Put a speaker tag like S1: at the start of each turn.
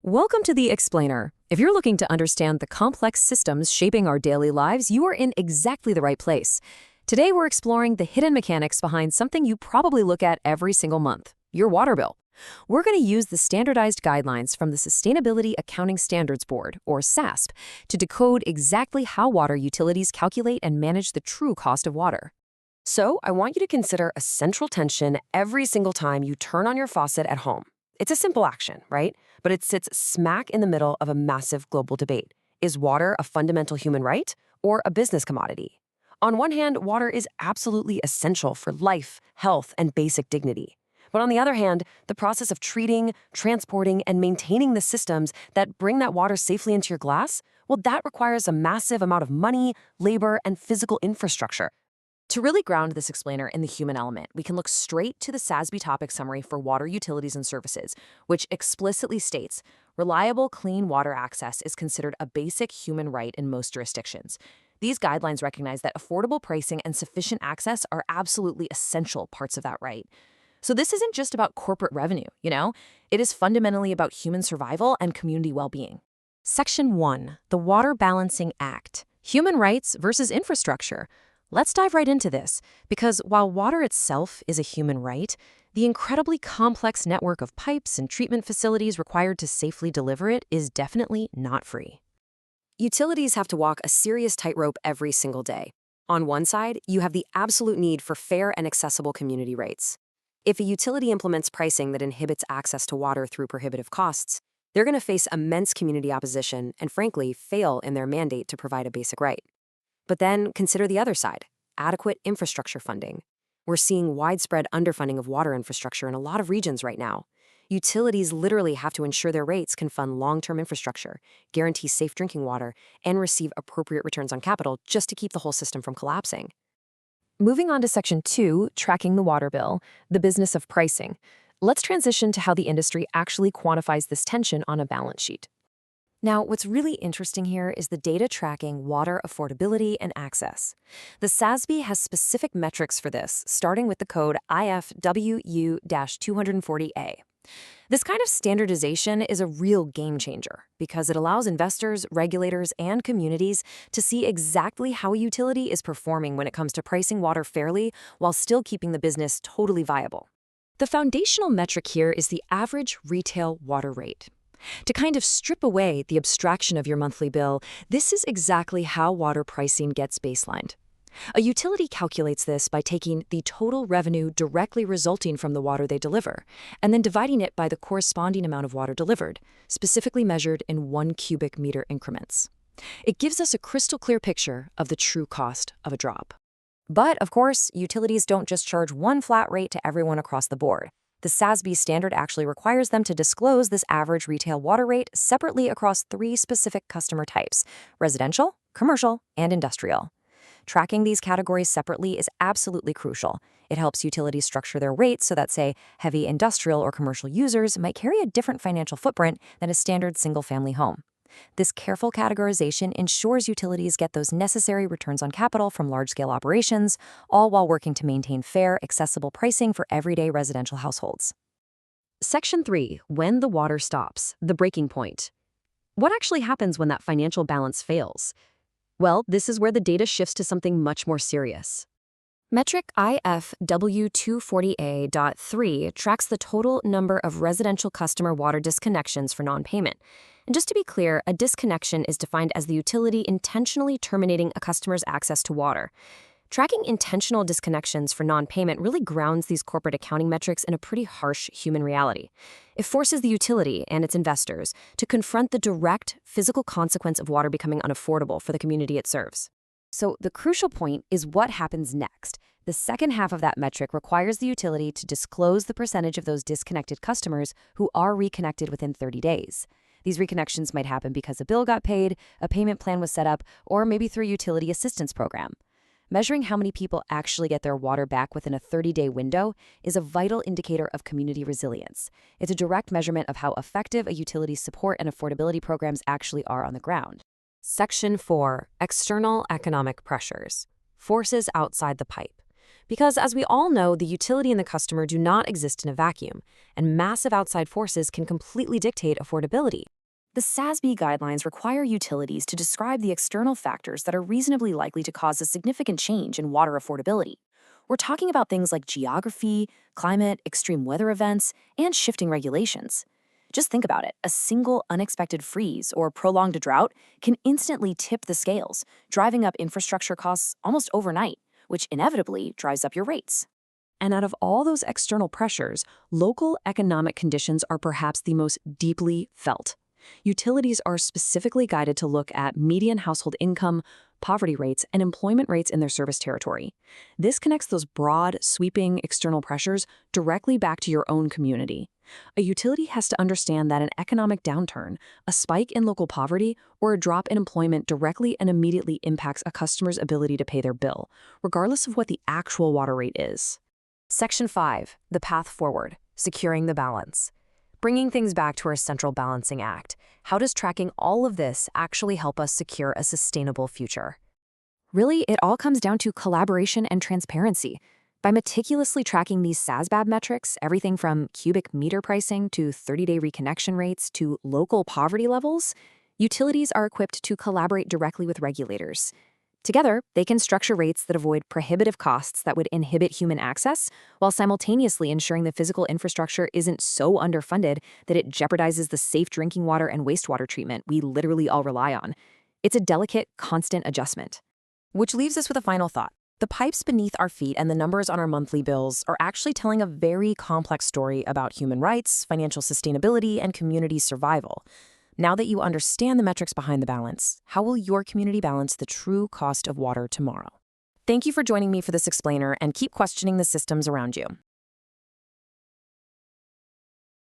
S1: Welcome to The Explainer. If you're looking to understand the complex systems shaping our daily lives, you are in exactly the right place. Today, we're exploring the hidden mechanics behind something you probably look at every single month, your water bill. We're going to use the standardized guidelines from the Sustainability Accounting Standards Board, or SASB, to decode exactly how water utilities calculate and manage the true cost of water. So, I want you to consider a central tension every single time you turn on your faucet at home. It's a simple action, right? But it sits smack in the middle of a massive global debate. Is water a fundamental human right or a business commodity? On one hand, water is absolutely essential for life, health, and basic dignity. But on the other hand, the process of treating, transporting, and maintaining the systems that bring that water safely into your glass, well, that requires a massive amount of money, labor, and physical infrastructure. To really ground this explainer in the human element, we can look straight to the SASB topic summary for water utilities and services, which explicitly states, reliable, clean water access is considered a basic human right in most jurisdictions. These guidelines recognize that affordable pricing and sufficient access are absolutely essential parts of that right. So this isn't just about corporate revenue, It is fundamentally about human survival and community well-being. Section 1, the Water Balancing Act, Human Rights versus Infrastructure. Let's dive right into this, because while water itself is a human right, the incredibly complex network of pipes and treatment facilities required to safely deliver it is definitely not free. Utilities have to walk a serious tightrope every single day. On one side, you have the absolute need for fair and accessible community rates. If a utility implements pricing that inhibits access to water through prohibitive costs, they're going to face immense community opposition and, frankly, fail in their mandate to provide a basic right. But then consider the other side, adequate infrastructure funding. We're seeing widespread underfunding of water infrastructure in a lot of regions right now. Utilities literally have to ensure their rates can fund long-term infrastructure, guarantee safe drinking water, and receive appropriate returns on capital just to keep the whole system from collapsing. Moving on to Section 2, tracking the water bill, the business of pricing. Let's transition to how the industry actually quantifies this tension on a balance sheet. Now, what's really interesting here is the data tracking water affordability and access. The SASB has specific metrics for this, starting with the code IFWU-240A. This kind of standardization is a real game changer because it allows investors, regulators, and communities to see exactly how a utility is performing when it comes to pricing water fairly while still keeping the business totally viable. The foundational metric here is the average retail water rate. To kind of strip away the abstraction of your monthly bill, this is exactly how water pricing gets baselined. A utility calculates this by taking the total revenue directly resulting from the water they deliver, and then dividing it by the corresponding amount of water delivered, specifically measured in 1 cubic meter increments. It gives us a crystal clear picture of the true cost of a drop. But, of course, utilities don't just charge one flat rate to everyone across the board. The SASB standard actually requires them to disclose this average retail water rate separately across 3 specific customer types: residential, commercial, and industrial. Tracking these categories separately is absolutely crucial. It helps utilities structure their rates so that, say, heavy industrial or commercial users might carry a different financial footprint than a standard single-family home. This careful categorization ensures utilities get those necessary returns on capital from large-scale operations, all while working to maintain fair, accessible pricing for everyday residential households. Section 3, when the water stops, the breaking point. What actually happens when that financial balance fails? Well, this is where the data shifts to something much more serious. Metric IFW240A.3 tracks the total number of residential customer water disconnections for non-payment. And just to be clear, a disconnection is defined as the utility intentionally terminating a customer's access to water. Tracking intentional disconnections for non-payment really grounds these corporate accounting metrics in a pretty harsh human reality. It forces the utility and its investors to confront the direct physical consequence of water becoming unaffordable for the community it serves. So the crucial point is what happens next. The second half of that metric requires the utility to disclose the percentage of those disconnected customers who are reconnected within 30 days. These reconnections might happen because a bill got paid, a payment plan was set up, or maybe through a utility assistance program. Measuring how many people actually get their water back within a 30-day window is a vital indicator of community resilience. It's a direct measurement of how effective a utility's support and affordability programs actually are on the ground. Section 4, external economic pressures, forces outside the pipe. Because as we all know, the utility and the customer do not exist in a vacuum, and massive outside forces can completely dictate affordability. The SASB guidelines require utilities to describe the external factors that are reasonably likely to cause a significant change in water affordability. We're talking about things like geography, climate, extreme weather events, and shifting regulations. Just think about it. A single unexpected freeze or prolonged drought can instantly tip the scales, driving up infrastructure costs almost overnight, which inevitably drives up your rates. And out of all those external pressures, local economic conditions are perhaps the most deeply felt. Utilities are specifically guided to look at median household income, poverty rates, and employment rates in their service territory. This connects those broad, sweeping external pressures directly back to your own community. A utility has to understand that an economic downturn, a spike in local poverty, or a drop in employment directly and immediately impacts a customer's ability to pay their bill, regardless of what the actual water rate is. Section 5, the path forward, securing the balance. Bringing things back to our central balancing act, how does tracking all of this actually help us secure a sustainable future? Really, it all comes down to collaboration and transparency. By meticulously tracking these SASB metrics, everything from cubic meter pricing to 30-day reconnection rates to local poverty levels, utilities are equipped to collaborate directly with regulators. Together, they can structure rates that avoid prohibitive costs that would inhibit human access, while simultaneously ensuring the physical infrastructure isn't so underfunded that it jeopardizes the safe drinking water and wastewater treatment we literally all rely on. It's a delicate, constant adjustment. Which leaves us with a final thought. The pipes beneath our feet and the numbers on our monthly bills are actually telling a very complex story about human rights, financial sustainability, and community survival. Now that you understand the metrics behind the balance, how will your community balance the true cost of water tomorrow? Thank you for joining me for this explainer, and keep questioning the systems around you.